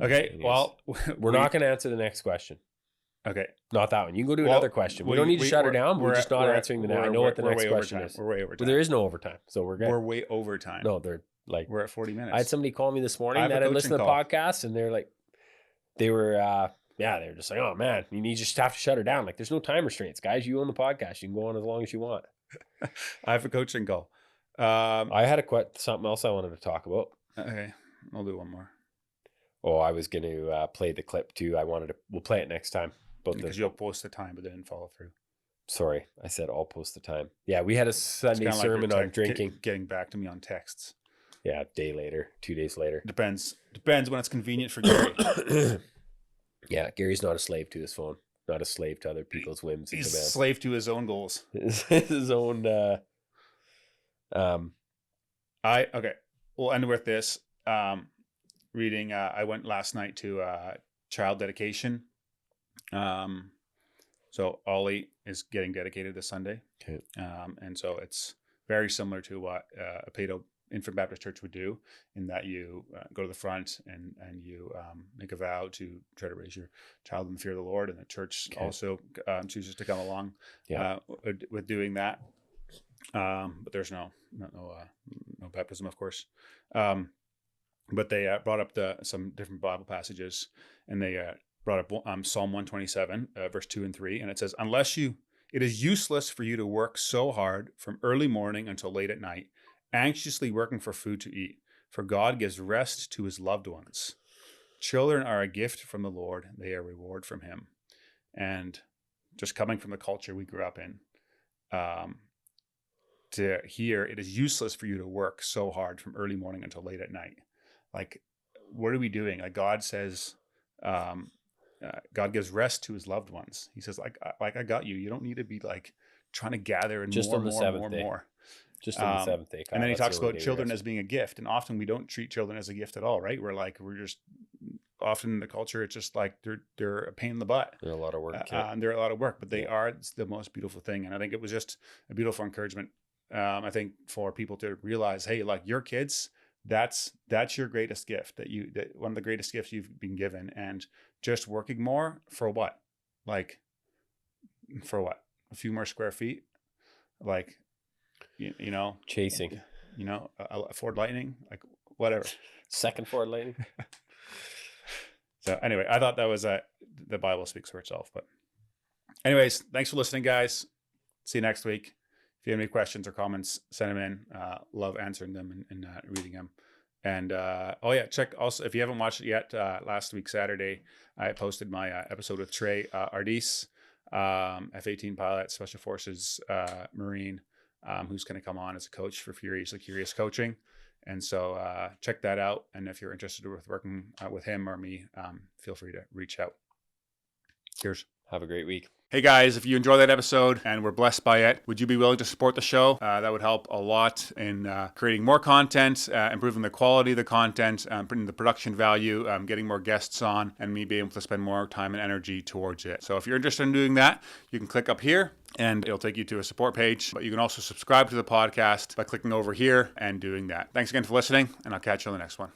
Okay. Well, we're not going to answer the next question. Okay. Not that one. You can go to another question. We don't need to shut her down. We're just not answering the. I know what the next question is. We're way over time. Well, there is no overtime, so we're good. We're way over time. No, they're like we're at 40 minutes. I had somebody call me this morning that had listened to the podcast, and they're like, they were just like, oh man, you just have to shut her down. Like, there's no time restraints, guys. You own the podcast. You can go on as long as you want. I have a coaching call. I had something else I wanted to talk about. Okay, I'll do one more. Oh, I was going to play the clip too. We'll play it next time. Because you'll post the time, but they didn't follow through. Sorry, I said I'll post the time. Yeah, we had a Sunday sermon on drinking. Getting back to me on texts. Yeah, a day later, 2 days later. Depends when it's convenient for Gary. Yeah, Gary's not a slave to his phone. Not a slave to other people's whims. He's a slave to his own goals. His own. Okay. We'll end with this. Reading. I went last night to child dedication. So Ollie is getting dedicated this Sunday. Okay. And so it's very similar to what a Pado Infant Baptist Church would do, in that you go to the front and you make a vow to try to raise your child in the fear of the Lord, and the church also chooses to come along with doing that. But there's no baptism, of course. But they brought up some different Bible passages, and they brought up Psalm 127, verse 2 and 3, and it says, it is useless for you to work so hard from early morning until late at night, anxiously working for food to eat, for God gives rest to his loved ones. Children are a gift from the Lord. They are a reward from him. And just coming from the culture we grew up in, to hear it is useless for you to work so hard from early morning until late at night. Like, what are we doing? Like, God says, God gives rest to his loved ones. He says, like I got you. You don't need to be like trying to gather and just more, on the more, seventh more, day. more. Just on the seventh day. And then he talks about children as being a gift. And often we don't treat children as a gift at all, right? Often in the culture, it's just like they're a pain in the butt. They're a lot of work. And they're a lot of work, but they are the most beautiful thing. And I think it was just a beautiful encouragement. I think for people to realize, hey, like, your kids, that's your greatest gift, that one of the greatest gifts you've been given. And just working more for what? Like, for what? A few more square feet? Like, you know, chasing, a Ford Lightning, like, whatever. Second Ford Lightning. So anyway, I thought that was the Bible speaks for itself. But anyways, thanks for listening, guys. See you next week. If you have any questions or comments, send them in. Love answering them and reading them. And check also, if you haven't watched it yet, last week Saturday I posted my episode with Trey Ardis, F-18 pilot, Special Forces Marine, who's going to come on as a coach for Furiously Curious Coaching. And so check that out. And if you're interested with working with him or me, feel free to reach out. Cheers. Have a great week. Hey guys, if you enjoyed that episode and were blessed by it, would you be willing to support the show? That would help a lot in creating more content, improving the quality of the content, putting the production value, getting more guests on, and me being able to spend more time and energy towards it. So if you're interested in doing that, you can click up here and it'll take you to a support page. But you can also subscribe to the podcast by clicking over here and doing that. Thanks again for listening, and I'll catch you on the next one.